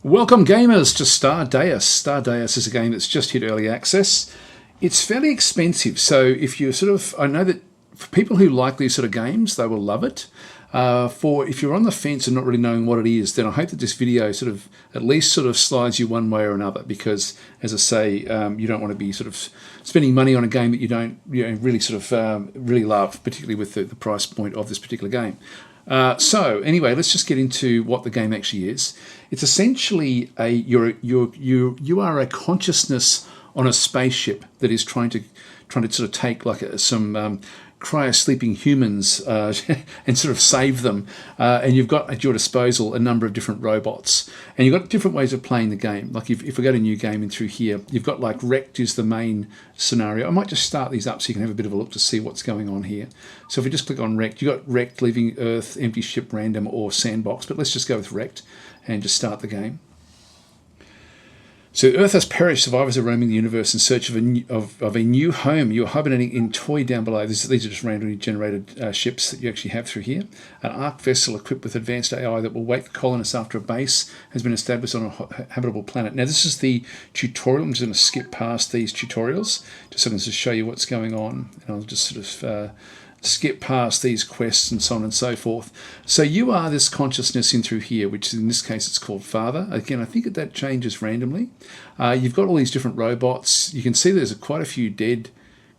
Welcome gamers to Stardeus. Stardeus is a game that's just hit early access. It's fairly expensive, so if you I know that for people who like these sort of games, they will love it. If you're on the fence and not really knowing what it is, then I hope that this video at least slides you one way or another, because, as I say, you don't want to be spending money on a game that you don't really love, particularly with the price point of this particular game. So anyway, let's just get into what the game actually is. It's essentially you are a consciousness on a spaceship that is trying to take some cryo-sleeping humans and save them. And you've got at your disposal a number of different robots. And you've got different ways of playing the game. Like if we go to new game and through here, you've got like wrecked is the main scenario. I might just start these up so you can have a bit of a look to see what's going on here. So if we just click on wrecked, you've got wrecked, leaving Earth, empty ship, random, or sandbox. But let's just go with wrecked and just start the game. So Earth has perished. Survivors are roaming the universe in search of a new home. You're hibernating in toy down below. These are just randomly generated ships that you actually have through here. An arc vessel equipped with advanced AI that will wait for colonists after a base has been established on a habitable planet. Now this is the tutorial. I'm just going to skip past these tutorials just so I can just show you what's going on. And I'll just skip past these quests and so on and so forth. So you are this consciousness in through here, which in this case it's called Father. Again, I think that changes randomly. You've got all these different robots. You can see there's quite a few dead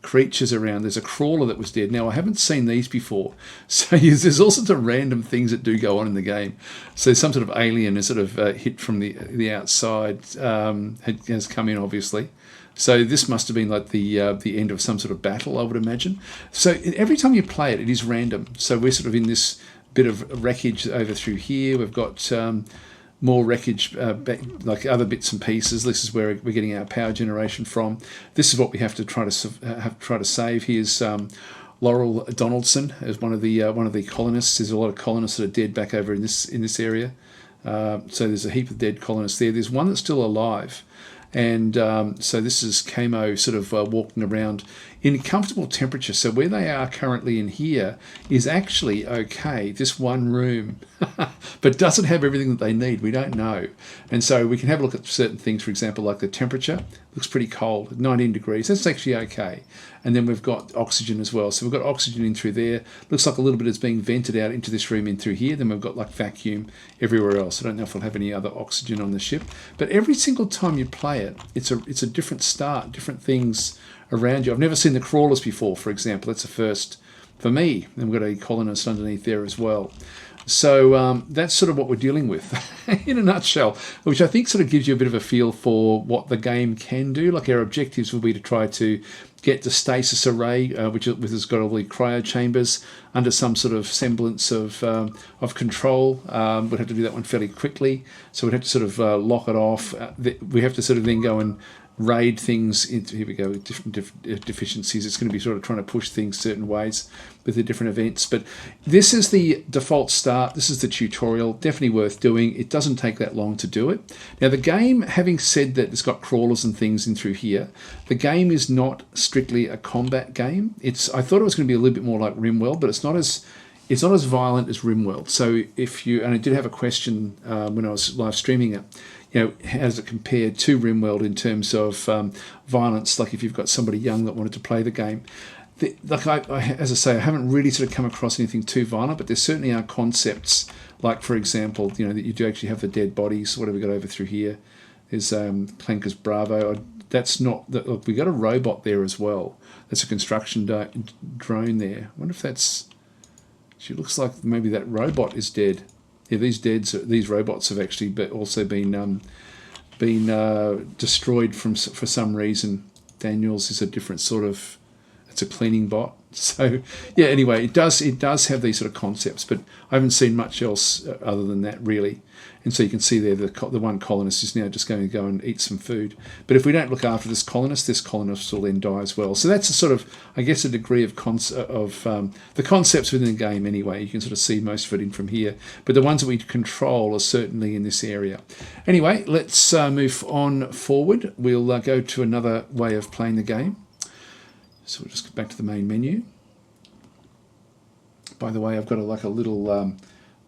creatures around. There's a crawler that was dead. Now I haven't seen these before. So there's all sorts of random things that do go on in the game. So some sort of alien is hit from the outside, has come in obviously. So this must have been like the end of some sort of battle, I would imagine. So every time you play it, it is random. So we're in this bit of wreckage over through here. We've got more wreckage, like other bits and pieces. This is where we're getting our power generation from. This is what we have to try to save. Here's Laurel Donaldson as one of the colonists. There's a lot of colonists that are dead back over in this area. So there's a heap of dead colonists there. There's one that's still alive. And so this is Camo walking around in comfortable temperature. So where they are currently in here is actually okay, this one room, but doesn't have everything that they need. We don't know. And so we can have a look at certain things, for example, like the temperature. Looks pretty cold, 19 degrees. That's actually okay. And then we've got oxygen as well. So we've got oxygen in through there. Looks like a little bit is being vented out into this room in through here. Then we've got like vacuum everywhere else. I don't know if we'll have any other oxygen on the ship. But every single time you play it, it's a different start, different things around you. I've never seen the crawlers before, for example. That's a first for me. And we've got a colonist underneath there as well. So that's what we're dealing with in a nutshell, which I think gives you a bit of a feel for what the game can do. Like our objectives will be to try to get the stasis array, which has got all the cryo chambers under some semblance of control. We'd have to do that one fairly quickly. So we'd have to lock it off. We have to then go and raid things into, here we go, with different deficiencies. It's going to be trying to push things certain ways with the different events. But this is the default start. This is the tutorial. Definitely worth doing. It doesn't take that long to do it. Now the game, having said that it's got crawlers and things in through here, the game is not strictly a combat game. I thought it was going to be a little bit more like RimWorld, but it's not as violent as RimWorld. So and I did have a question when I was live streaming it, how does it compare to RimWorld in terms of violence? Like if you've got somebody young that wanted to play the game, as I say, I haven't really come across anything too violent, but there certainly are concepts. Like for example, that you do actually have the dead bodies. What have we got over through here? There's Clanker's Bravo. That's not. Look, we got a robot there as well. That's a construction drone there. I wonder if that's. She looks like maybe that robot is dead. Yeah, these robots have actually also been destroyed for some reason. Daniels is a different it's a cleaning bot. So yeah, anyway, it does have these concepts, but I haven't seen much else other than that really. And so you can see there the one colonist is now just going to go and eat some food. But if we don't look after this colonist will then die as well. So that's I guess a degree of the concepts within the game anyway. You can see most of it in from here. But the ones that we control are certainly in this area. Anyway, let's move on forward. We'll go to another way of playing the game. So we'll just go back to the main menu. By the way, I've got a little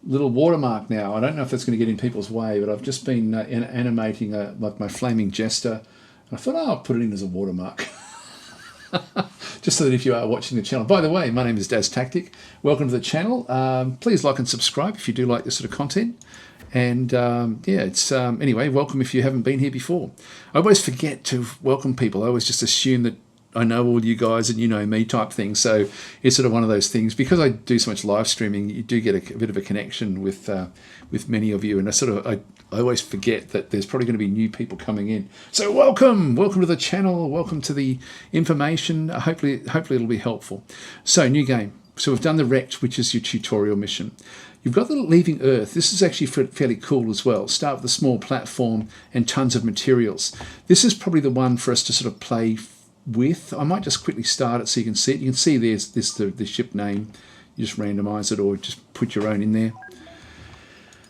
little watermark now. I don't know if that's going to get in people's way, but I've just been animating like my flaming jester. And I thought, oh, I'll put it in as a watermark. Just so that if you are watching the channel. By the way, my name is Daz Tactic. Welcome to the channel. Please like and subscribe if you do like this sort of content. And yeah, it's anyway, welcome if you haven't been here before. I always forget to welcome people. I always just assume that I know all you guys and you know me type thing. So it's sort of one of those things. Because I do so much live streaming, you do get a bit of a connection with many of you. And I always forget that there's probably going to be new people coming in. So welcome to the channel. Welcome to the information. Hopefully it'll be helpful. So new game. So we've done the Wrecked, which is your tutorial mission. You've got the Leaving Earth. This is actually fairly cool as well. Start with a small platform and tons of materials. This is probably the one for us to sort of play with. I might just quickly start it so you can see it. You can see there's the ship name. You just randomize it or just put your own in there.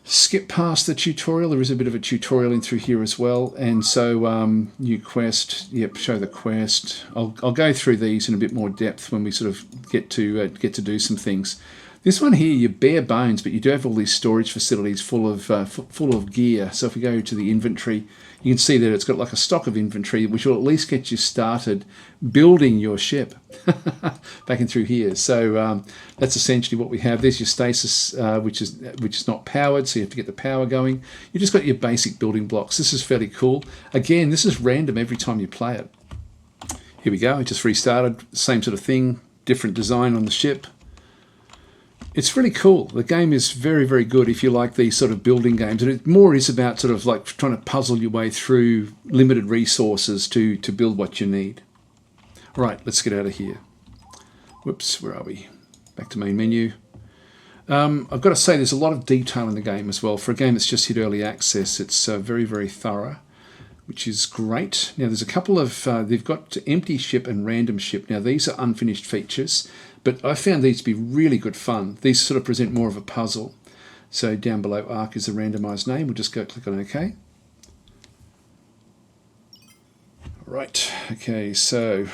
Skip past the tutorial. There is a bit of a tutorial in through here as well. And so new quest. Yep, show the quest. I'll go through these in a bit more depth when we sort of get to do some things. This one here, you're bare bones, but you do have all these storage facilities full of gear. So if we go to the inventory, you can see that it's got like a stock of inventory, which will at least get you started building your ship back in through here. So that's essentially what we have. There's your stasis, which is not powered, so you have to get the power going. You just got your basic building blocks. This is fairly cool. Again, this is random every time you play it. Here we go. I just restarted. Same sort of thing. Different design on the ship. It's really cool. The game is very, very good if you like these sort of building games. And it more is about sort of like trying to puzzle your way through limited resources to build what you need. All right, let's get out of here. Whoops, where are we? Back to main menu. I've got to say there's a lot of detail in the game as well. For a game that's just hit early access, it's very, very thorough, which is great. Now, there's a couple of... they've got empty ship and random ship. Now, these are unfinished features. But I found these to be really good fun. These sort of present more of a puzzle. So down below Arc is the randomized name. We'll just go click on OK. Right. Okay. So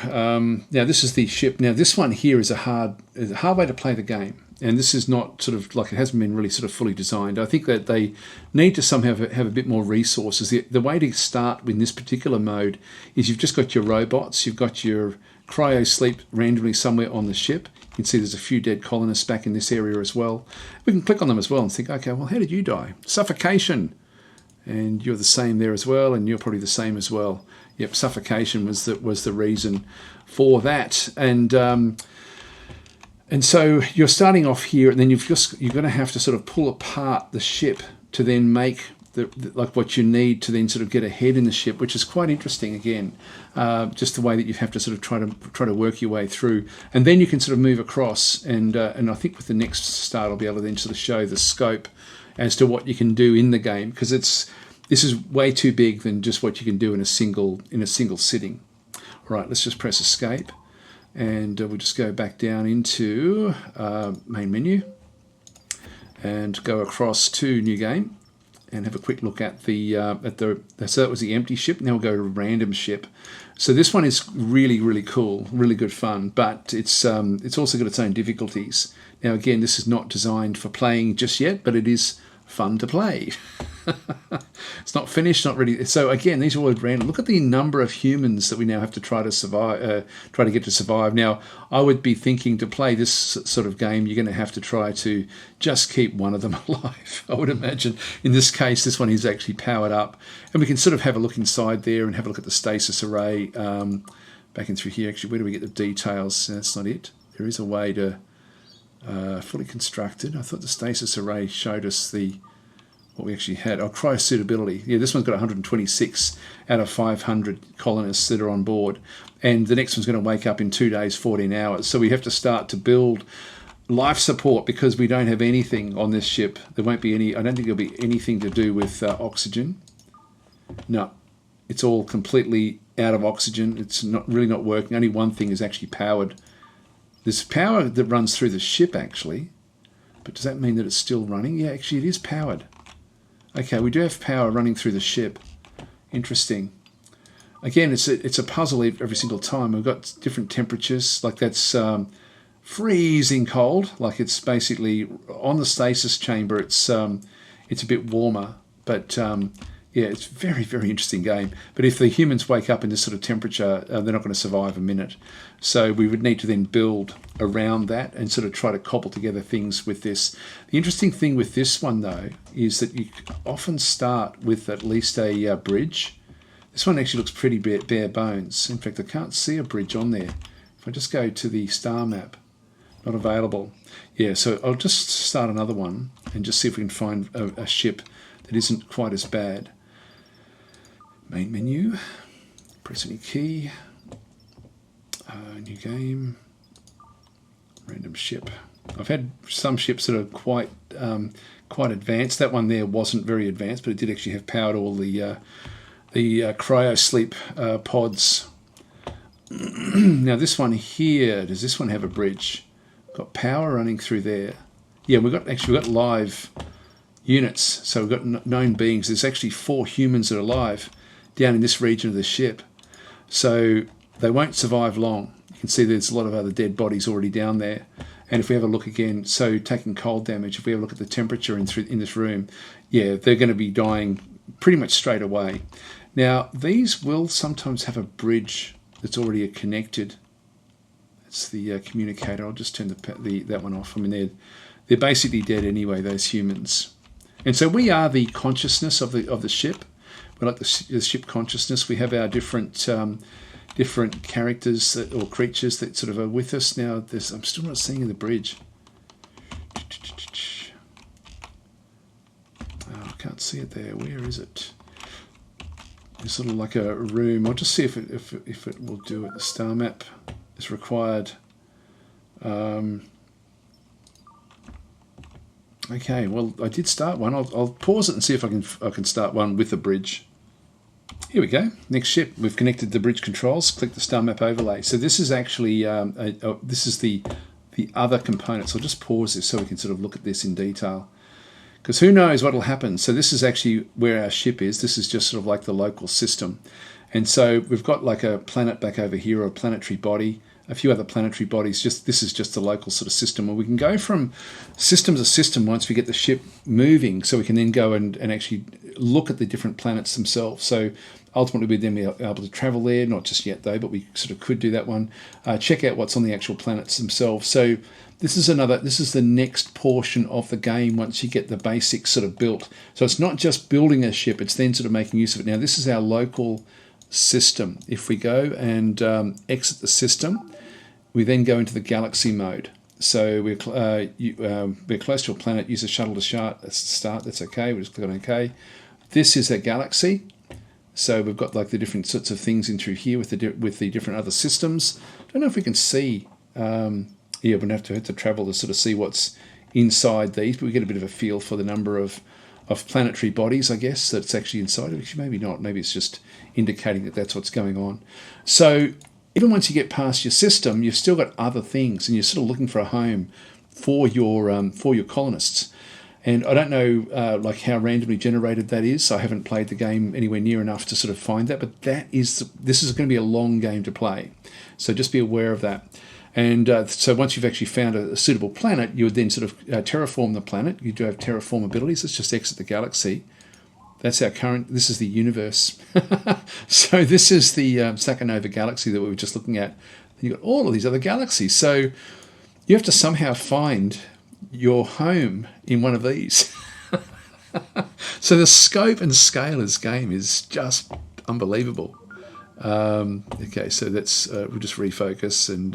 now this is the ship. Now this one here is a hard way to play the game. And this is not sort of like it hasn't been really sort of fully designed. I think that they need to somehow have a bit more resources. The way to start in this particular mode is you've just got your robots. You've got your cryo sleep randomly somewhere on the ship. You can see there's a few dead colonists back in this area as well. We can click on them as well and think, okay, well, how did you die? Suffocation. And you're the same there as well, and you're probably the same as well. Yep, suffocation was the reason for that. And so you're starting off here, and then you're going to have to sort of pull apart the ship to then make like what you need to then sort of get ahead in the ship, which is quite interesting. Again, just the way that you have to sort of try to work your way through, and then you can sort of move across. And I think with the next start, I'll be able to then sort of show the scope as to what you can do in the game, because this is way too big than just what you can do in a single sitting. All right, let's just press escape, and we'll just go back down into main menu and go across to new game. And have a quick look at so that was the empty ship. Now we'll go to random ship. So this one is really, really cool, really good fun, but it's also got its own difficulties. Now again, this is not designed for playing just yet, but it is fun to play. It's not finished, not ready. So again, these are all random. Look at the number of humans that we now have to try to survive, try to get to survive. Now, I would be thinking to play this sort of game, you're going to have to try to just keep one of them alive. I would imagine. In this case, this one is actually powered up, and we can sort of have a look inside there and have a look at the stasis array. Back in through here, actually, where do we get the details? That's not it. There is a way to fully constructed. I thought the stasis array showed us what we actually had. Oh, cryo suitability. Yeah, this one's got 126 out of 500 colonists that are on board. And the next one's going to wake up in 2 days, 14 hours. So we have to start to build life support because we don't have anything on this ship. There won't be any, I don't think there'll be anything to do with oxygen. No, it's all completely out of oxygen. It's really not working. Only one thing is actually powered. There's power that runs through the ship actually, but does that mean that it's still running? Yeah, actually it is powered. Okay, we do have power running through the ship. Interesting. Again, it's a puzzle every single time. We've got different temperatures, like that's freezing cold. Like it's basically on the stasis chamber. It's a bit warmer, but yeah, it's very, very interesting game. But if the humans wake up in this sort of temperature, they're not going to survive a minute. So we would need to then build around that and sort of try to cobble together things with this. The interesting thing with this one, though, is that you often start with at least a bridge. This one actually looks pretty bare bones. In fact, I can't see a bridge on there. If I just go to the star map, not available. Yeah, so I'll just start another one and just see if we can find a ship that isn't quite as bad. Main menu, press any key, new game, random ship. I've had some ships that are quite advanced. That one there wasn't very advanced, but it did actually have power to all the cryo-sleep pods. Now this one here, does this one have a bridge? Got power running through there. Yeah, we've got live units, so we've got known beings. There's actually 4 humans that are alive down in this region of the ship, so they won't survive long. You can see there's a lot of other dead bodies already down there. And if we have a look again, so taking cold damage, if we have a look at the temperature in this room, yeah, they're going to be dying pretty much straight away. Now, these will sometimes have a bridge that's already connected. That's the communicator. I'll just turn that one off. I mean, they're basically dead anyway, those humans. And so we are the consciousness of the ship. We're like the ship consciousness. We have our different characters or creatures that sort of are with us. Now, I'm still not seeing the bridge. Oh, I can't see it there. Where is it? It's sort of like a room. I'll just see if it will do it. The star map is required. Okay, well, I did start one. I'll pause it and see if I can start one with a bridge. Here we go. Next ship. We've connected the bridge controls. Click the star map overlay. So this is actually this is the other component. So I'll just pause this so we can sort of look at this in detail. Because who knows what will happen. So this is actually where our ship is. This is just sort of like the local system. And so we've got like a planet back over here, or a planetary body, a few other planetary bodies. This is just the local sort of system. And we can go from system to system once we get the ship moving, so we can then go and actually look at the different planets themselves. So ultimately we'd then be able to travel there, not just yet though, but we sort of could do that one. Check out what's on the actual planets themselves. So this is the next portion of the game once you get the basics sort of built. So it's not just building a ship, it's then sort of making use of it. Now this is our local system. If we go and exit the system, we then go into the galaxy mode. So we're close to a planet, use a shuttle to start, that's okay, we just click on OK. This is a galaxy. So we've got like the different sorts of things in through here with the different other systems. I don't know if we can see, yeah, we're going to have to travel to sort of see what's inside these, but we get a bit of a feel for the number of planetary bodies, I guess, that's actually inside of it. Maybe not, maybe it's just indicating that that's what's going on. So even once you get past your system, you've still got other things, and you're sort of looking for a home for your colonists. And I don't know like how randomly generated that is. I haven't played the game anywhere near enough to sort of find that, but this is going to be a long game to play. So just be aware of that. And so once you've actually found a suitable planet, you would then sort of terraform the planet. You do have terraform abilities. Let's just exit the galaxy. That's our current, this is the universe. So this is the Sakanova galaxy that we were just looking at. And you've got all of these other galaxies. So you have to somehow find your home in one of these. So the scope and scale of this game is just unbelievable. Okay, so that's we'll just refocus and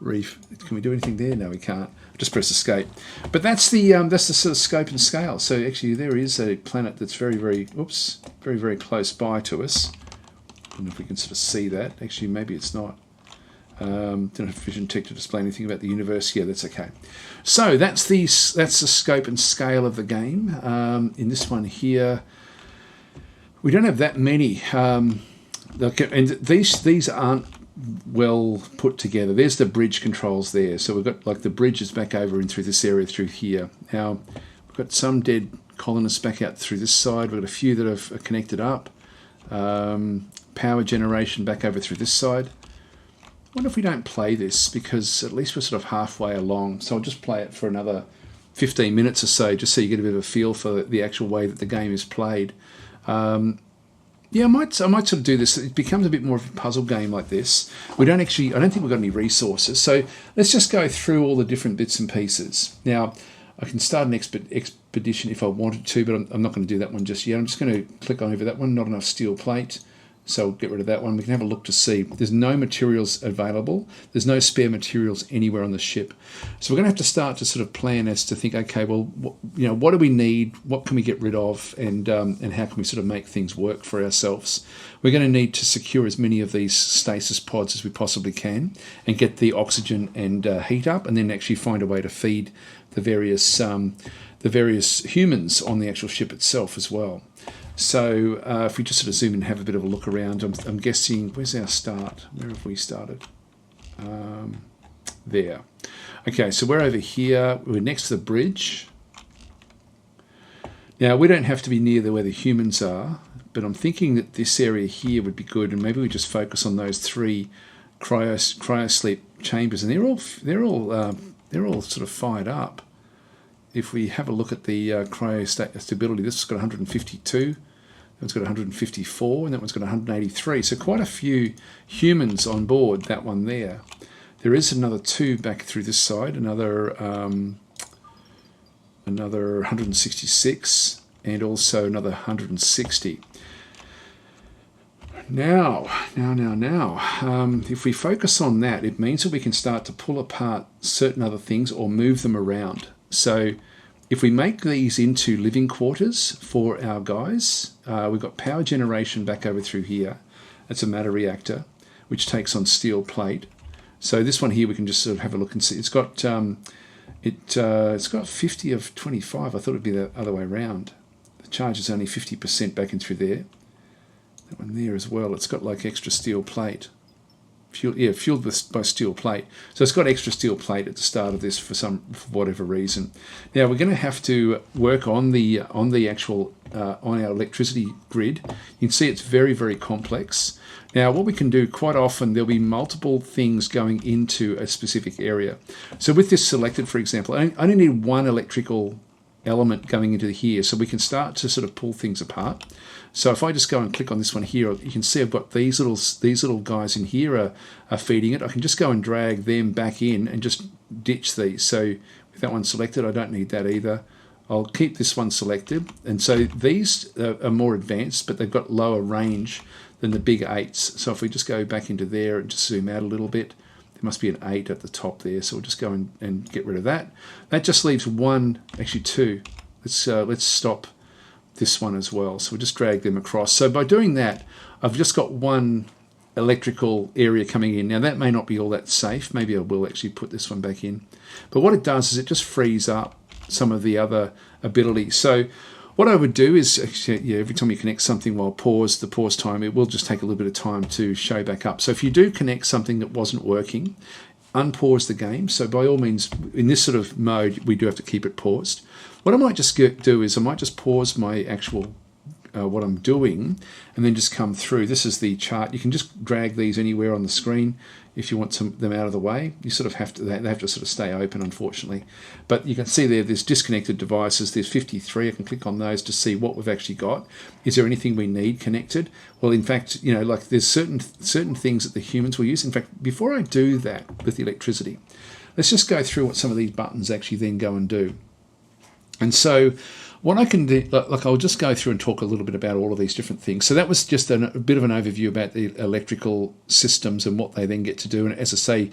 can we do anything there? No, we can't. Just press escape. But that's the sort of scope and scale. So actually, there is a planet that's very, very close by to us. I don't know if we can sort of see that. Actually, maybe it's not. Don't have vision tech to display anything about the universe. Yeah, that's okay. So that's the scope and scale of the game. In this one here, we don't have that many. And these aren't well put together. There's the bridge controls there. So we've got like the bridges back over in through this area through here. Now we've got some dead colonists back out through this side. We've got a few that are connected up. Power generation back over through this side. wonder if we don't play this, because at least we're sort of halfway along. So I'll just play it for another 15 minutes or so, just so you get a bit of a feel for the actual way that the game is played. Yeah, I might sort of do this. It becomes a bit more of a puzzle game like this. I don't think we've got any resources. So let's just go through all the different bits and pieces. Now, I can start an expedition if I wanted to, but I'm not going to do that one just yet. I'm just going to click on over that one. Not enough steel plate. So we'll get rid of that one. We can have a look to see. There's no materials available. There's no spare materials anywhere on the ship. So we're going to have to start to sort of plan as to think, okay, well, what do we need? What can we get rid of? And how can we sort of make things work for ourselves? We're going to need to secure as many of these stasis pods as we possibly can and get the oxygen and heat up, and then actually find a way to feed the various humans on the actual ship itself as well. So if we just sort of zoom in and have a bit of a look around, I'm guessing, where's our start? Where have we started? There. Okay, so we're over here. We're next to the bridge. Now, we don't have to be near where the humans are, but I'm thinking that this area here would be good, and maybe we just focus on those 3 cryosleep chambers, and they're all sort of fired up. If we have a look at the cryostability, this has got 152, that one's got 154, and that one's got 183. So quite a few humans on board, that one there. There is another 2 back through this side, another 166, and also another 160. Now, if we focus on that, it means that we can start to pull apart certain other things or move them around. So if we make these into living quarters for our guys, we've got power generation back over through here. That's a matter reactor, which takes on steel plate. So this one here, we can just sort of have a look and see. It's got 50 of 25. I thought it'd be the other way around. The charge is only 50% back in through there. That one there as well. It's got like extra steel plate. Fueled by steel plate. So it's got extra steel plate at the start of this for whatever reason. Now we're going to have to work on the actual on our electricity grid. You can see it's very, very complex. Now what we can do, quite often there'll be multiple things going into a specific area. So with this selected, for example, I only need one electrical element going into here, so we can start to sort of pull things apart. So if I just go and click on this one here, you can see I've got these little guys in here are feeding it. I can just go and drag them back in and just ditch these. So with that one selected, I don't need that either. I'll keep this one selected. And so these are more advanced, but they've got lower range than the big 8s. So if we just go back into there and just zoom out a little bit, there must be an 8 at the top there. So we'll just go and get rid of that. That just leaves 1, actually 2. Let's stop this one as well. So we'll just drag them across. So by doing that, I've just got one electrical area coming in. Now that may not be all that safe. Maybe I will actually put this one back in. But what it does is it just frees up some of the other abilities. So what I would do is, actually, every time you connect something while the pause time, it will just take a little bit of time to show back up. So if you do connect something that wasn't working, unpause the game. So by all means, in this sort of mode, we do have to keep it paused. What I might just do is I might just pause my actual what I'm doing and then just come through. This is the chart. You can just drag these anywhere on the screen if you want them out of the way. You sort of have to, they have to sort of stay open, unfortunately. But you can see there's disconnected devices. There's 53. I can click on those to see what we've actually got. Is there anything we need connected? Well, in fact, like there's certain things that the humans will use. In fact, before I do that with the electricity, let's just go through what some of these buttons actually then go and do. And so what I can do, I'll just go through and talk a little bit about all of these different things. So that was just a bit of an overview about the electrical systems and what they then get to do. And as I say,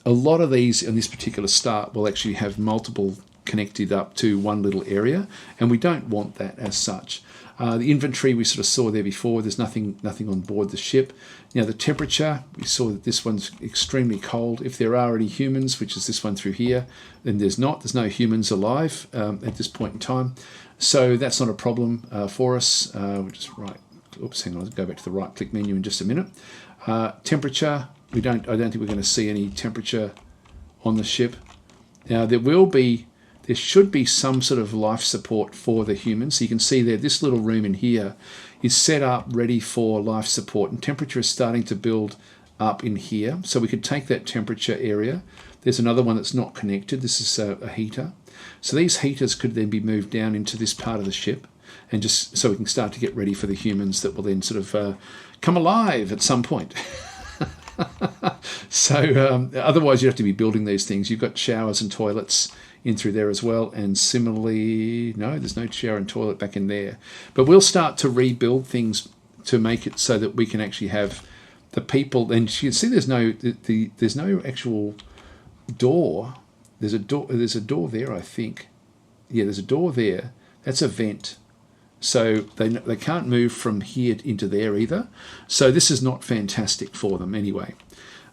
a lot of these in this particular start will actually have multiple connected up to one little area, and we don't want that as such. The inventory we sort of saw there before. There's nothing on board the ship. Now the temperature, we saw that this one's extremely cold. If there are any humans, which is this one through here, then there's no humans alive at this point in time. So that's not a problem for us. We'll just hang on, I'll go back to the right click menu in just a minute. Temperature, I don't think we're going to see any temperature on the ship. Now there should be some sort of life support for the humans. So you can see there, this little room in here is set up ready for life support, and temperature is starting to build up in here. So we could take that temperature area. There's another one that's not connected. This is a heater. So these heaters could then be moved down into this part of the ship, and just so we can start to get ready for the humans that will then sort of come alive at some point. So otherwise you have to be building these things. You've got showers and toilets in through there as well, and similarly, no, there's no shower and toilet back in there. But we'll start to rebuild things to make it so that we can actually have the people. And you can see there's no actual door. There's a door there, I think. Yeah, there's a door there. That's a vent. So they can't move from here into there either. So this is not fantastic for them anyway.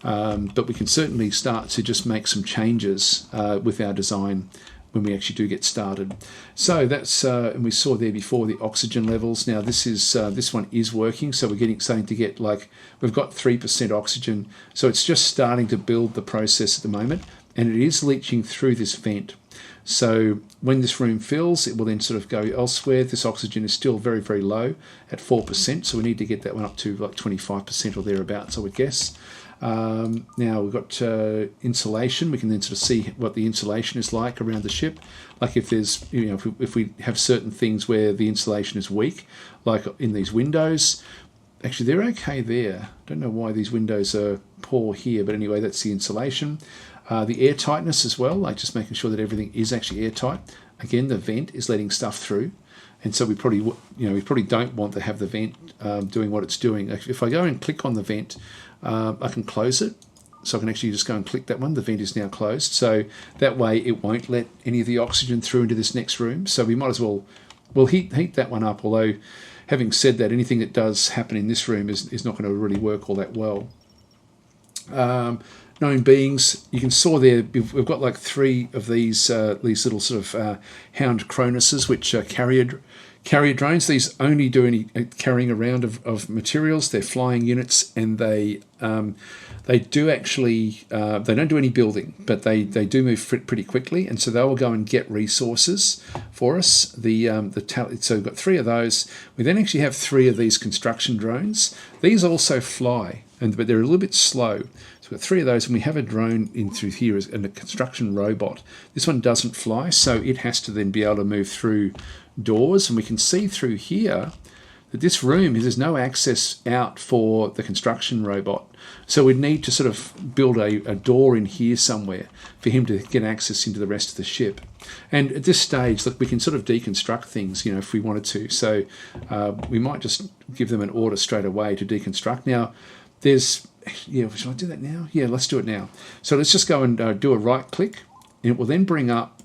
But we can certainly start to just make some changes with our design when we actually do get started. So that's and we saw there before the oxygen levels. Now this one is working, so we're starting to get, like, we've got 3% oxygen. So it's just starting to build the process at the moment, and it is leaching through this vent. So when this room fills, it will then sort of go elsewhere. This oxygen is still very, very low at 4%, so we need to get that one up to like 25% or thereabouts, I would guess. Now we've got insulation. We can then sort of see what the insulation is like around the ship. Like if there's, if we have certain things where the insulation is weak, like in these windows. Actually, they're okay there. Don't know why these windows are poor here, but anyway, that's the insulation. The air tightness as well, like just making sure that everything is actually airtight. Again, the vent is letting stuff through, and so we probably don't want to have the vent doing what it's doing. If I go and click on the vent, I can close it. So I can actually just go and click that one. The vent is now closed, so that way it won't let any of the oxygen through into this next room. So we might as well heat that one up. Although, having said that, anything that does happen in this room is not going to really work all that well. Known beings, you can saw there, we've got like 3 of these little sort of hound cronuses, which are carrier drones. These only do any carrying around of materials. They're flying units, and they do actually they don't do any building, but they do move pretty quickly, and so they will go and get resources for us. So we've got 3 of those. We then actually have 3 of these construction drones. These also fly, but they're a little bit slow. So we've got 3 of those, and we have a drone in through here and a construction robot. This one doesn't fly, so it has to then be able to move through doors, and we can see through here that this room, there's no access out for the construction robot. So we'd need to sort of build a door in here somewhere for him to get access into the rest of the ship. And at this stage, look, we can sort of deconstruct things, if we wanted to. So we might just give them an order straight away to deconstruct. Now, shall I do that now? Yeah, let's do it now. So let's just go and do a right click, and it will then bring up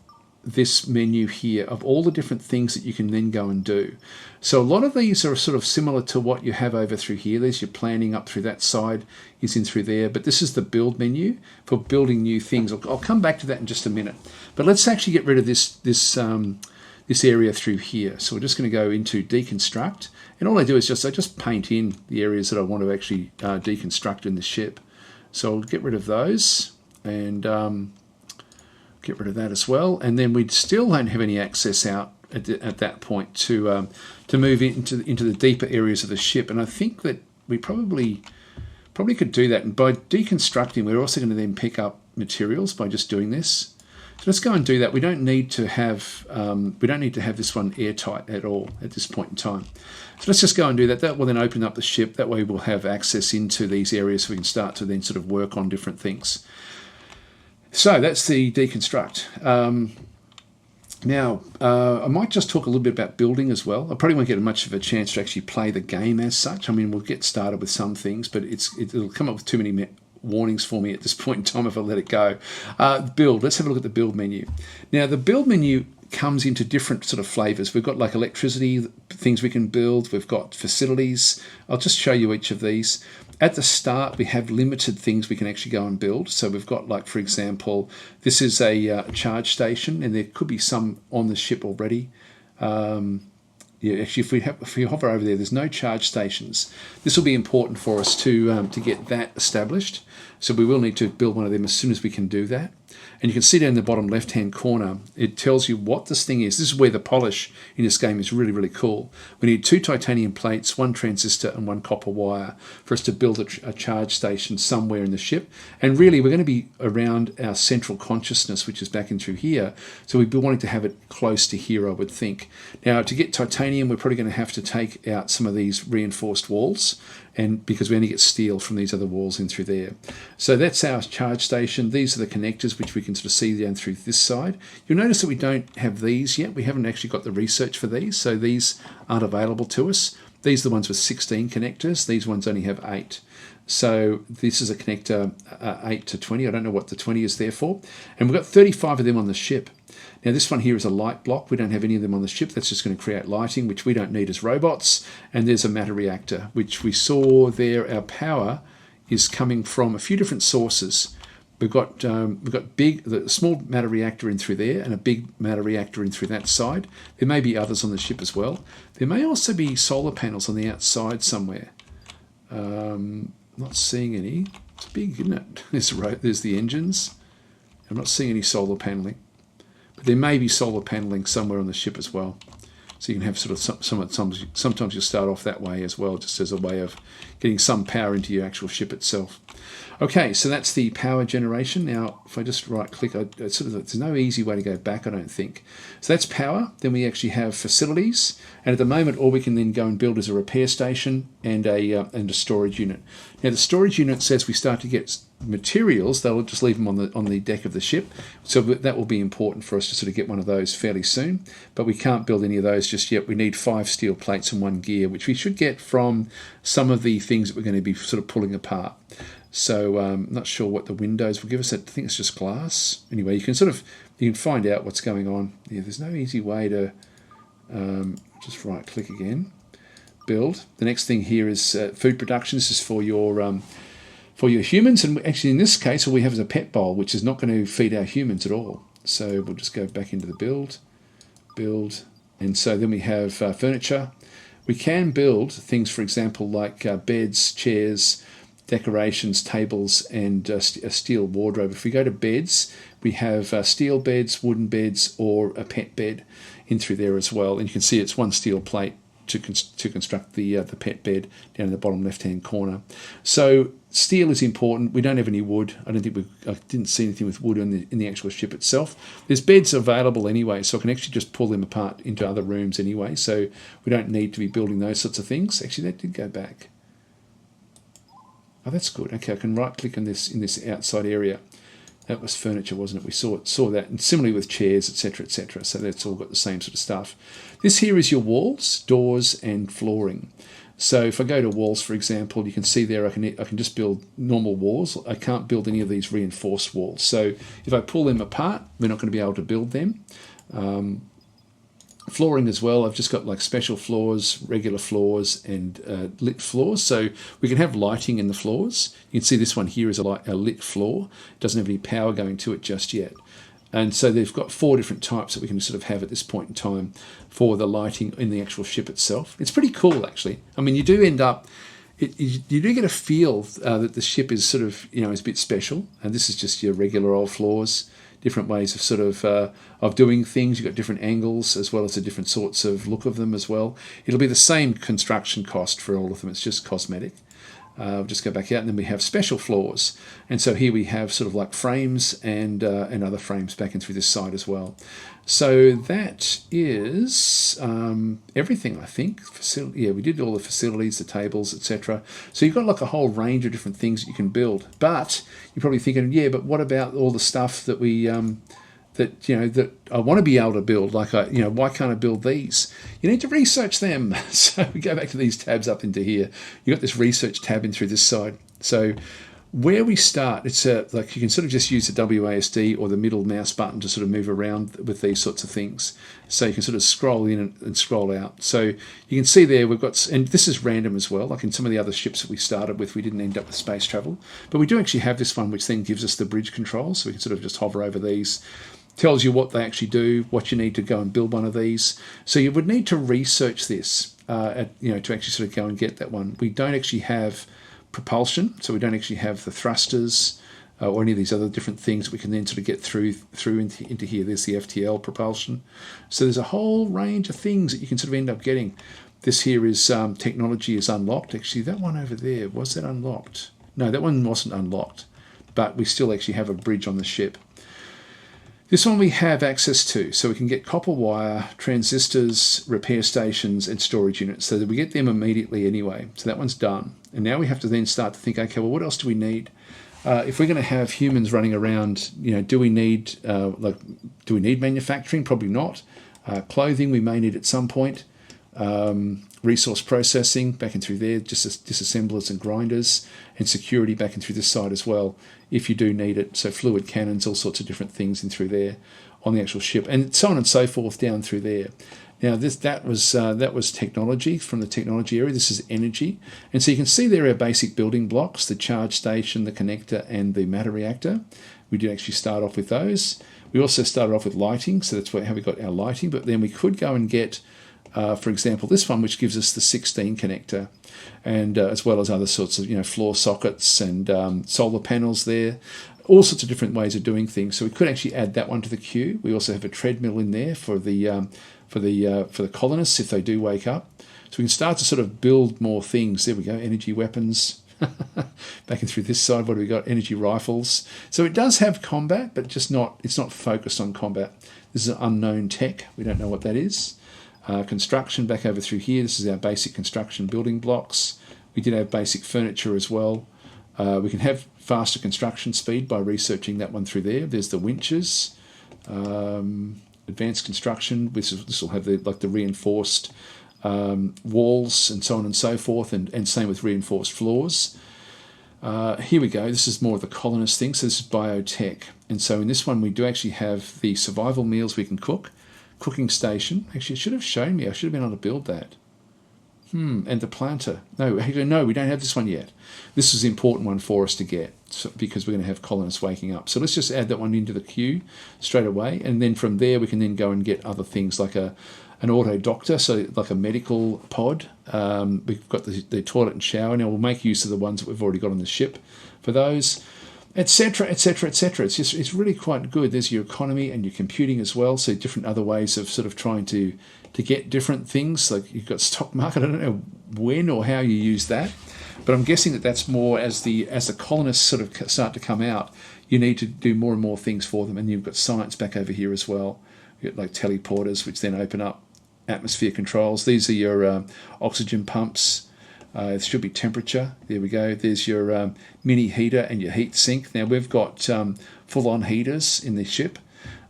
this menu here of all the different things that you can then go and do. So a lot of these are sort of similar to what you have over through here. There's your planning up through that side, is in through there, but this is the build menu for building new things. I'll come back to that in just a minute, but let's actually get rid of this area through here. So we're just going to go into deconstruct, and all I do is I just paint in the areas that I want to actually deconstruct in the ship. So I'll get rid of those, and get rid of that as well, and then we still don't have any access out at that point to move into the deeper areas of the ship. And I think that we probably could do that. And by deconstructing, we're also going to then pick up materials by just doing this. So let's go and do that. We don't need to have this one airtight at all at this point in time. So let's just go and do that. That will then open up the ship. That way we'll have access into these areas, so we can start to then sort of work on different things. So that's the deconstruct. Now, I might just talk a little bit about building as well. I probably won't get much of a chance to actually play the game as such. I mean, we'll get started with some things, but it'll come up with too many warnings for me at this point in time if I let it go. Build. Let's have a look at the build menu. Now, the build menu comes into different sort of flavors. We've got like electricity, things we can build. We've got facilities. I'll just show you each of these. At the start, we have limited things we can actually go and build. So we've got, like, for example, this is a charge station, and there could be some on the ship already. Actually, if we hover over there, there's no charge stations. This will be important for us to get that established. So we will need to build one of them as soon as we can do that. And you can see down in the bottom left-hand corner, it tells you what this thing is. This is where the polish in this game is really, really cool. We need 2 titanium plates, 1 transistor, and 1 copper wire for us to build a charge station somewhere in the ship. And really, we're going to be around our central consciousness, which is back in through here. So we'd be wanting to have it close to here, I would think. Now, to get titanium, we're probably going to have to take out some of these reinforced walls, and because we only get steel from these other walls in through there. So that's our charge station. These are the connectors which we can sort of see down through this side. You'll notice that we don't have these yet. We haven't actually got the research for these, so these aren't available to us. These are the ones with 16 connectors. These ones only have 8. So this is a connector 8 to 20. I don't know what the 20 is there for. And we've got 35 of them on the ship. Now this one here is a light block. We don't have any of them on the ship. That's just going to create lighting, which we don't need as robots. And there's a matter reactor, which we saw there. Our power is coming from a few different sources. We've got the small matter reactor in through there and a big matter reactor in through that side. There may be others on the ship as well. There may also be solar panels on the outside somewhere. Not seeing any. It's big, isn't it? There's the engines. I'm not seeing any solar paneling. But there may be solar paneling somewhere on the ship as well. So you can have sort of sometimes you'll start off that way as well, just as a way of getting some power into your actual ship itself. Okay, so that's the power generation. Now, if I just right-click, there's no easy way to go back, I don't think. So that's power. Then we actually have facilities, and at the moment, all we can then go and build is a repair station and a storage unit. Now, the storage unit says we start to get materials. They'll just leave them on the deck of the ship, so that will be important for us to sort of get one of those fairly soon. But we can't build any of those just yet. We need 5 steel plates and 1 gear, which we should get from some of the things that we're going to be sort of pulling apart. So not sure what the windows will give us. I think it's just glass. Anyway, you can find out what's going on. Yeah, there's no easy way to just right click again. Build. The next thing here is food production. This is for your humans, and actually in this case all we have is a pet bowl, which is not going to feed our humans at all. So we'll just go back into the build, and so then we have furniture. We can build things, for example, like beds, chairs, decorations, tables, and a steel wardrobe. If we go to beds, we have steel beds, wooden beds, or a pet bed in through there as well. And you can see it's 1 steel plate to construct the pet bed down in the bottom left-hand corner. So steel is important. We don't have any wood. I didn't see anything with wood in the actual ship itself. There's beds available anyway, so I can actually just pull them apart into other rooms anyway. So we don't need to be building those sorts of things. Actually, that did go back. Oh, that's good. Okay, I can right-click on this in this outside area. That was furniture, wasn't it? We saw that, and similarly with chairs, etc., etc. So that's all got the same sort of stuff. This here is your walls, doors, and flooring. So if I go to walls, for example, you can see there I can just build normal walls. I can't build any of these reinforced walls. So if I pull them apart, we're not going to be able to build them. Flooring as well, I've just got like special floors, regular floors, and lit floors. So we can have lighting in the floors. You can see this one here is a lit floor. It doesn't have any power going to it just yet. And so they've got 4 different types that we can sort of have at this point in time for the lighting in the actual ship itself. It's pretty cool, actually. I mean, you do end up, you do get a feel that the ship is sort of, is a bit special. And this is just your regular old floors. Different ways of sort of doing things. You've got different angles as well as the different sorts of look of them as well. It'll be the same construction cost for all of them. It's just cosmetic. We'll just go back out, and then we have special floors. And so here we have sort of like frames and other frames back in through this side as well. So that is everything, I think. Yeah, we did all the facilities, the tables, etc. So you've got like a whole range of different things that you can build. But you're probably thinking, yeah, but what about all the stuff that we that I want to be able to build? Like, why can't I build these? You need to research them. So we go back to these tabs up into here. You've got this research tab in through this side. So where we start, it's like you can sort of just use the WASD or the middle mouse button to sort of move around with these sorts of things. So you can sort of scroll in and scroll out. So you can see there we've got, and this is random as well, like in some of the other ships that we started with, we didn't end up with space travel. But we do actually have this one which then gives us the bridge controls. So we can sort of just hover over these. Tells you what they actually do, what you need to go and build one of these. So you would need to research this, to actually sort of go and get that one. We don't actually have propulsion, so we don't actually have the thrusters, or any of these other different things we can then sort of get through into here. There's the FTL propulsion. So there's a whole range of things that you can sort of end up getting. This here is technology is unlocked. Actually, that one over there, was that unlocked? No, that one wasn't unlocked, but we still actually have a bridge on the ship. This one we have access to, so we can get copper wire, transistors, repair stations, and storage units. So that we get them immediately anyway. So that one's done. And now we have to then start to think, okay, well, what else do we need? If we're going to have humans running around, do we need manufacturing? Probably not. Clothing we may need at some point. Resource processing back in through there, just as disassemblers and grinders, and security back in through this side as well, if you do need it. So fluid cannons, all sorts of different things in through there on the actual ship, and so on and so forth down through there. Now that was technology from the technology area. This is energy, and so you can see there are basic building blocks: the charge station, the connector, and the matter reactor. We did actually start off with those. We also started off with lighting, so that's how we got our lighting. But then we could go and get, for example, this one, which gives us the 16 connector, and as well as other sorts of floor sockets and solar panels there. All sorts of different ways of doing things. So we could actually add that one to the queue. We also have a treadmill in there for the colonists if they do wake up. So we can start to sort of build more things. There we go, energy weapons. Back in through this side, what do we got? Energy rifles. So it does have combat, but it's not focused on combat. This is an unknown tech. We don't know what that is. Construction back over through here. This is our basic construction building blocks. We did have basic furniture as well. We can have faster construction speed by researching that one through there. There's the winches. Advanced construction. This will have the reinforced walls and so on and so forth, and same with reinforced floors. Here we go. This is more of the colonist thing. So this is biotech, and so in this one we do actually have the survival meals we can cook. Cooking station. Actually, it should have shown me. I should have been able to build that. And the planter. No, we don't have this one yet. This is the important one for us to get, because we're going to have colonists waking up. So let's just add that one into the queue straight away, and then from there we can then go and get other things like an auto doctor, so like a medical pod. We've got the toilet and shower. Now we'll make use of the ones that we've already got on the ship for those, etc., etc., etc. It's really quite good. There's your economy and your computing as well. So different other ways of sort of trying to get different things. Like you've got stock market. I don't know when or how you use that, but I'm guessing that that's more as the colonists sort of start to come out. You need to do more and more things for them, and you've got science back over here as well. You've got like teleporters, which then open up atmosphere controls. These are your oxygen pumps. It should be temperature. There we go. There's your mini heater and your heat sink. Now we've got full-on heaters in the ship,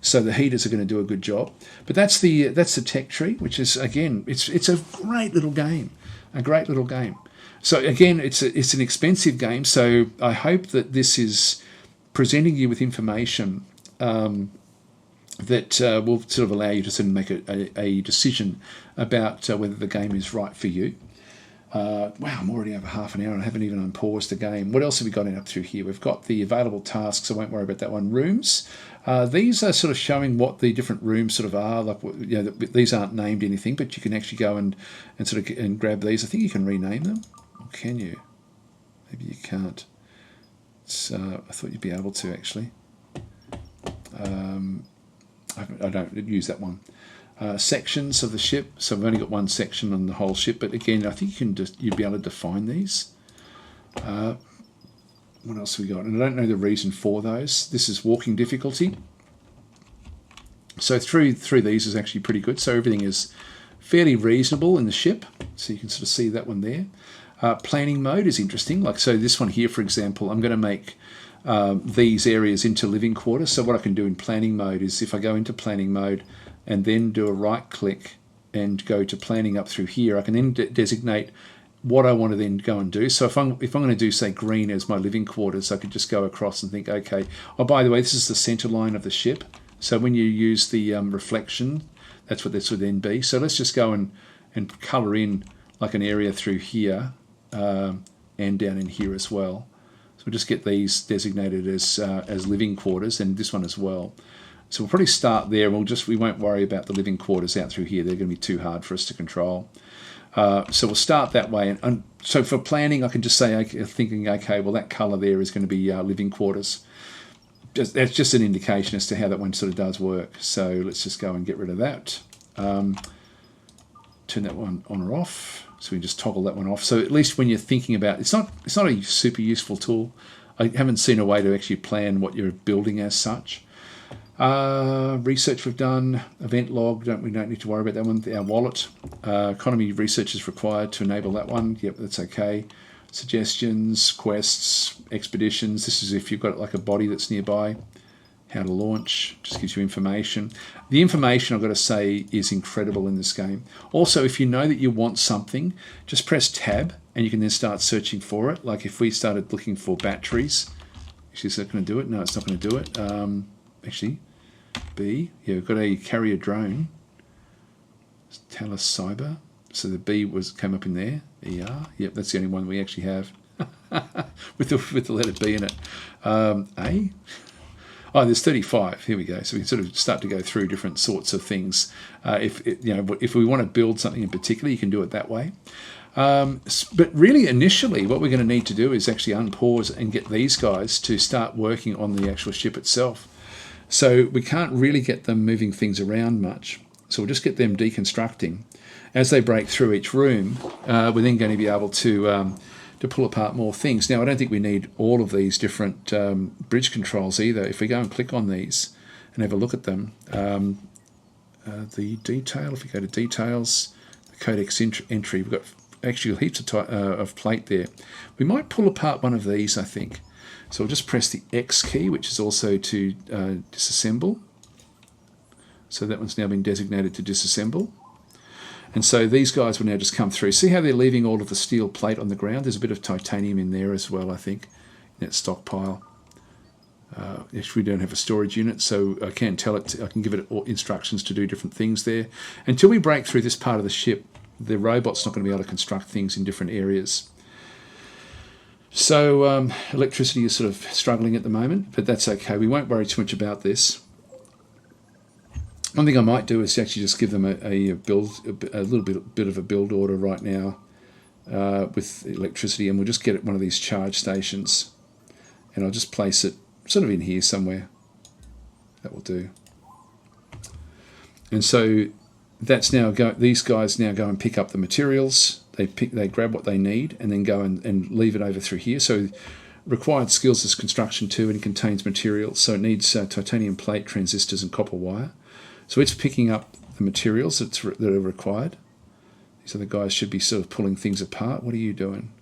so the heaters are going to do a good job. But that's the tech tree, which is, again, it's a great little game, So again, it's an expensive game. So I hope that this is presenting you with information that will sort of allow you to sort of make a decision about whether the game is right for you. Wow, I'm already over half an hour and I haven't even unpaused the game. What else have we got up through here? We've got the available tasks. I won't worry about that one. Rooms. These are sort of showing what the different rooms sort of are. Like, these aren't named anything, but you can actually go and sort of and grab these. I think you can rename them. Or can you? Maybe you can't. I thought you'd be able to actually. I don't use that one. Sections of the ship. So we've only got one section on the whole ship, but again, I think you'd be able to define these. What else have we got? And I don't know the reason for those. This is walking difficulty. So through these is actually pretty good. So everything is fairly reasonable in the ship. So you can sort of see that one there. Planning mode is interesting. Like, so this one here, for example, I'm going to make these areas into living quarters. So what I can do in planning mode is if I go into planning mode and then do a right click and go to planning up through here, I can then designate what I want to then go and do. So if I'm going to do, say, green as my living quarters, I could just go across and think, okay, oh, by the way, this is the center line of the ship. So when you use the reflection, that's what this would then be. So let's just go and color in like an area through here and down in here as well. So we'll just get these designated as living quarters, and this one as well. So we'll probably start there, and we won't worry about the living quarters out through here. They're going to be too hard for us to control. So we'll start that way. And so for planning, I can just say, thinking, okay, well, that colour there is going to be living quarters. That's just an indication as to how that one sort of does work. So let's just go and get rid of that. Turn that one on or off. So we just toggle that one off. So at least when you're thinking about, it's not a super useful tool. I haven't seen a way to actually plan what you're building as such. Research we've done, event log, we don't need to worry about that one. Our wallet, economy research is required to enable that one. Yep, that's okay. Suggestions, quests, expeditions. This is if you've got like a body that's nearby. How to launch, just gives you information. The information, I've got to say, is incredible in this game. Also, if you know that you want something, just press tab and you can then start searching for it. Like if we started looking for batteries, actually, is that going to do it? No, it's not going to do it. Actually, B, yeah, we've got a carrier drone. Talos Cyber. So the B came up in there. ER, yep, that's the only one we actually have with the letter B in it. A. Oh, there's 35. Here we go. So we can sort of start to go through different sorts of things. If we want to build something in particular, you can do it that way. But really, initially, what we're going to need to do is actually unpause and get these guys to start working on the actual ship itself. So we can't really get them moving things around much. So we'll just get them deconstructing. As they break through each room, we're then going to be able to pull apart more things. Now, I don't think we need all of these different bridge controls either. If we go and click on these and have a look at them, the detail, if we go to details, the codex entry, we've got actually heaps of plate there. We might pull apart one of these, I think. So we'll just press the X key, which is also to disassemble. So that one's now been designated to disassemble. And so these guys will now just come through. See how they're leaving all of the steel plate on the ground? There's a bit of titanium in there as well, I think, in that stockpile. If we don't have a storage unit, so I can tell it, I can give it instructions to do different things there. Until we break through this part of the ship, the robot's not going to be able to construct things in different areas. So electricity is sort of struggling at the moment, but that's okay. We won't worry too much about this. One thing I might do is actually just give them a little bit of a build order right now with electricity, and we'll just get one of these charge stations, and I'll just place it sort of in here somewhere. That will do. And so that's now these guys now go and pick up the materials. They grab what they need and then go and leave it over through here. So required skills is construction 2 and contains materials. So it needs titanium plate, transistors, and copper wire. So it's picking up the materials that are required. These other guys should be sort of pulling things apart. What are you doing?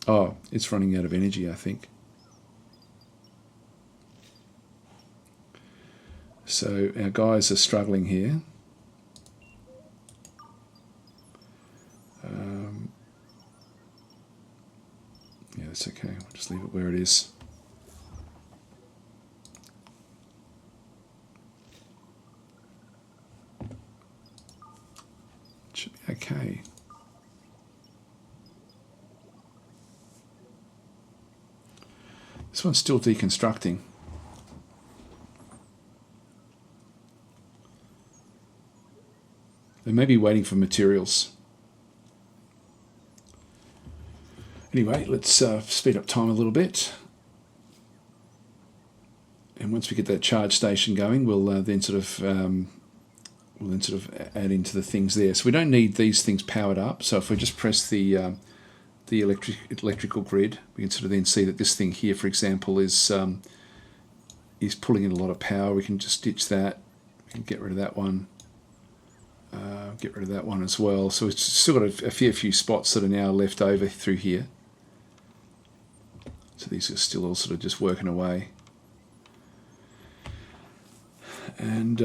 Oh, it's running out of energy, I think. So our guys are struggling here. Yeah, that's okay. We'll just leave it where it is. Should be okay. This one's still deconstructing. They may be waiting for materials. Anyway, let's speed up time a little bit. And once we get that charge station going, we'll then sort of add into the things there. So we don't need these things powered up. So if we just press the electrical grid, we can sort of then see that this thing here, for example, is pulling in a lot of power. We can just ditch that. We can get rid of that one. Get rid of that one as well. So it's still got a fair few spots that are now left over through here. So these are still all sort of just working away. And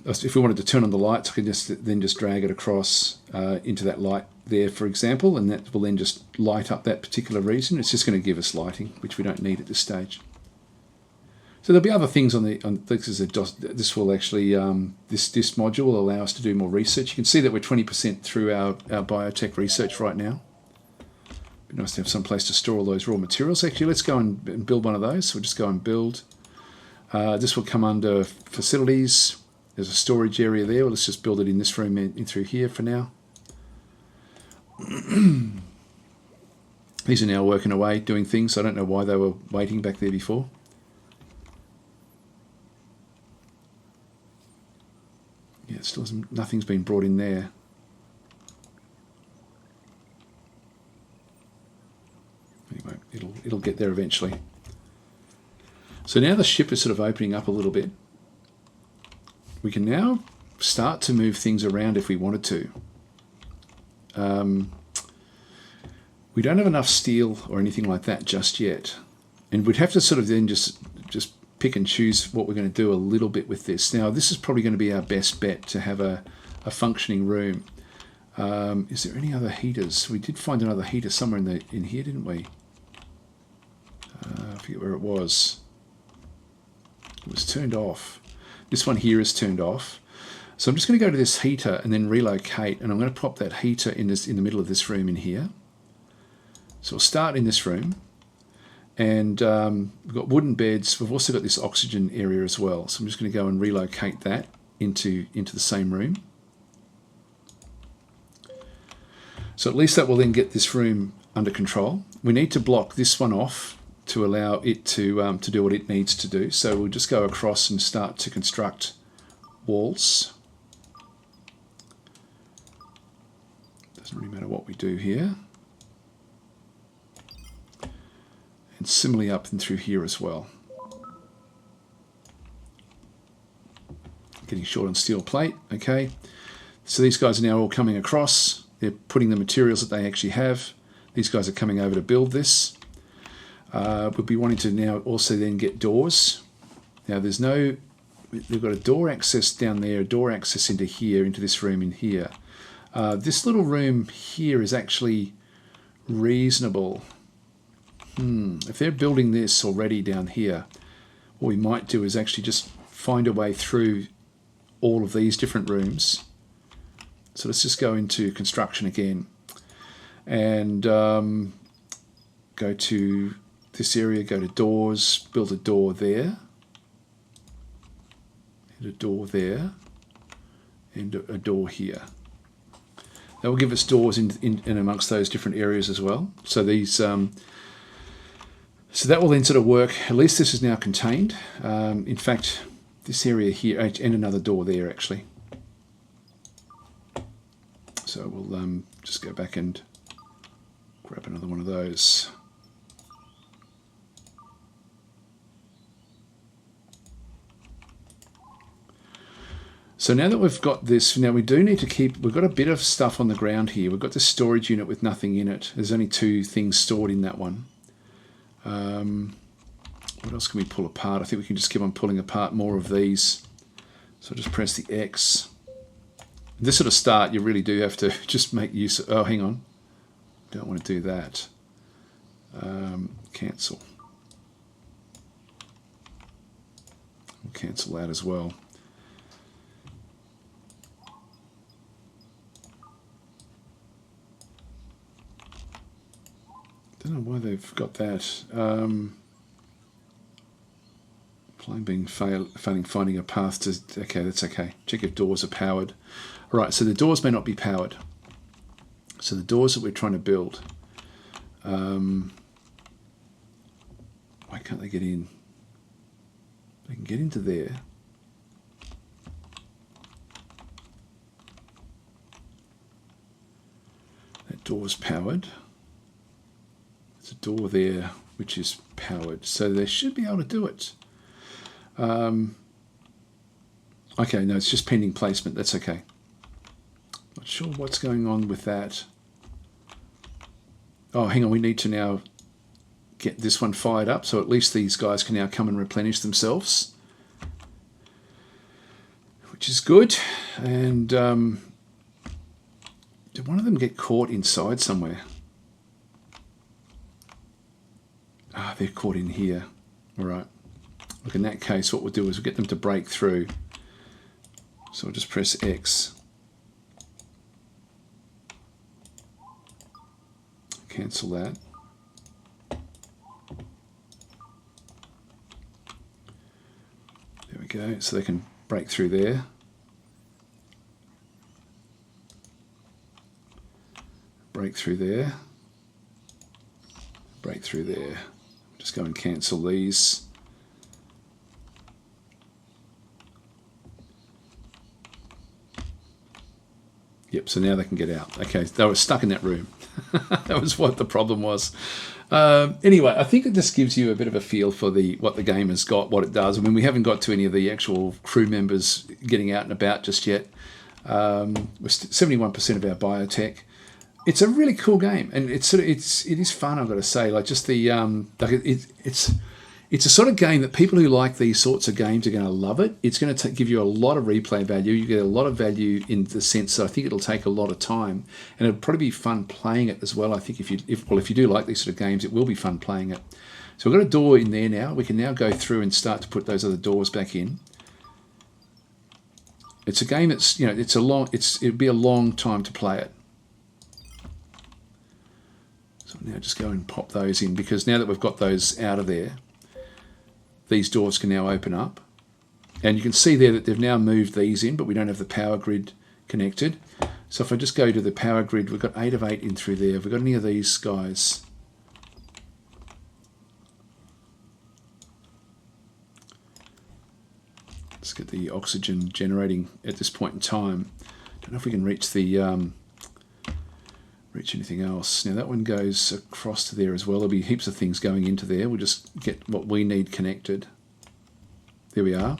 if we wanted to turn on the lights, I can just drag it across into that light there, for example, and that will then just light up that particular region. It's just going to give us lighting, which we don't need at this stage. So there'll be other things on this will actually this module will allow us to do more research. You can see that we're 20% through our biotech research right now. Be nice to have some place to store all those raw materials. Actually, let's go and build one of those. So we'll just go and build. This will come under facilities, There's a storage area there. Well, let's just build it in this room in through here for now. These are now working away, doing things. I don't know why they were waiting back there before. Yeah, still nothing's been brought in there. Anyway, it'll get there eventually. So now the ship is sort of opening up a little bit. We can now start to move things around if we wanted to. We don't have enough steel or anything like that just yet. And we'd have to sort of then just pick and choose what we're going to do a little bit with this. Now, this is probably going to be our best bet to have a functioning room. Is there any other heaters? We did find another heater somewhere in here, didn't we? I forget where it was. It was turned off. This one here is turned off. So I'm just going to go to this heater and then relocate, and I'm going to pop that heater in the middle of this room in here. So we'll start in this room, and we've got wooden beds. We've also got this oxygen area as well. So I'm just going to go and relocate that into the same room. So at least that will then get this room under control. We need to block this one off to allow it to do what it needs to do. So we'll just go across and start to construct walls. Doesn't really matter what we do here. And similarly up and through here as well. Getting short on steel plate, okay. So these guys are now all coming across. They're putting the materials that they actually have. These guys are coming over to build this. We'll be wanting to now also then get doors. Now they've got a door access down there, a door access into here, into this room in here. This little room here is actually reasonable. If they're building this already down here, what we might do is actually just find a way through all of these different rooms. So let's just go into construction again and go to this area, go to doors, build a door there, and a door there, and a door here. That will give us doors in amongst those different areas as well. So these, so that will then sort of work. At least this is now contained. In fact, this area here, and another door there actually. So we'll just go back and grab another one of those. So now that we've got this, now we do need to we've got a bit of stuff on the ground here. We've got this storage unit with nothing in it. There's only 2 things stored in that one. What else can we pull apart? I think we can just keep on pulling apart more of these. So just press the X. This sort of start, you really do have to just make use of, oh, hang on. Don't want to do that. Cancel. We'll cancel that as well. Don't know why they've got that. Plane being failing finding a path to. Okay, that's okay. Check if doors are powered. All right, so the doors may not be powered. So the doors that we're trying to build. Why can't they get in? They can get into there. That door's powered. There's a door there which is powered, so they should be able to do it. Okay, no, it's just pending placement. That's okay. Not sure what's going on with that. Oh, hang on, we need to now get this one fired up, so at least these guys can now come and replenish themselves, which is good. And did one of them get caught inside somewhere? Ah, they're caught in here. All right. Look, in that case, what we'll do is we'll get them to break through. So we'll just press X. Cancel that. There we go. So they can break through there. break through there. Break through there. Just go and cancel these. Yep, so now they can get out. Okay, they were stuck in that room. That was what the problem was. Anyway, I think it just gives you a bit of a feel for what the game has got, what it does. I mean, we haven't got to any of the actual crew members getting out and about just yet. We're 71% of our biotech. It's a really cool game, and it is fun. I've got to say, like just the it's a sort of game that people who like these sorts of games are going to love it. It's going to give you a lot of replay value. You get a lot of value in the sense that I think it'll take a lot of time, and it'll probably be fun playing it as well. I think if you do like these sort of games, it will be fun playing it. So we've got a door in there now. We can now go through and start to put those other doors back in. It's a game that's, you know, it'd be a long time to play it. So now just go and pop those in, because now that we've got those out of there, these doors can now open up. And you can see there that they've now moved these in, but we don't have the power grid connected. So if I just go to the power grid, we've got 8 of 8 in through there. Have we got any of these guys? Let's get the oxygen generating at this point in time. Don't know if we can reach the reach anything else. Now that one goes across to there as well. There'll be heaps of things going into there. We'll just get what we need connected. There we are.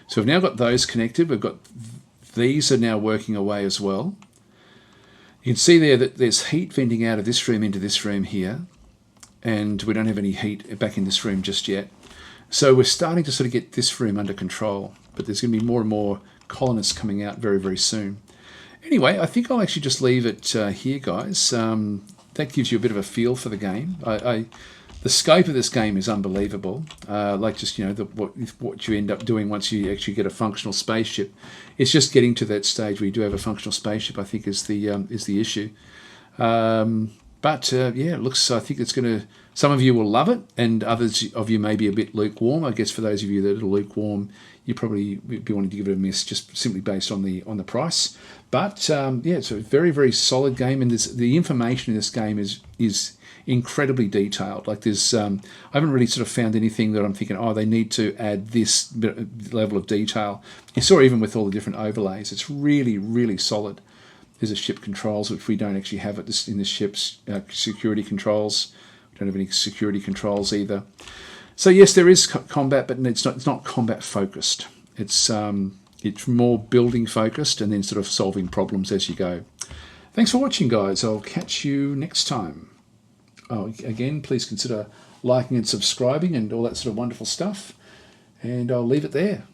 So we've now got those connected. We've got these are now working away as well. You can see there that there's heat venting out of this room into this room here, and we don't have any heat back in this room just yet. So we're starting to sort of get this room under control, but there's going to be more and more colonists coming out very, very soon. Anyway, I think I'll actually just leave it here, guys. That gives you a bit of a feel for the game. The scope of this game is unbelievable. Like just, you know, what you end up doing once you actually get a functional spaceship. It's just getting to that stage where you do have a functional spaceship, I think, is the issue. Yeah, it looks. I think it's going to. Some of you will love it, and others of you may be a bit lukewarm. I guess for those of you that are lukewarm, you probably be wanting to give it a miss, just simply based on the price. But yeah, it's a very, very solid game, and the information in this game is incredibly detailed. Like there's, I haven't really sort of found anything that I'm thinking, oh, they need to add this level of detail. You saw even with all the different overlays, it's really, really solid. There's a ship controls, which we don't actually have in this ship's security controls. We don't have any security controls either. So yes, there is combat, but it's not combat focused. It's more building focused and then sort of solving problems as you go. Thanks for watching, guys. I'll catch you next time. Oh, again, please consider liking and subscribing and all that sort of wonderful stuff. And I'll leave it there.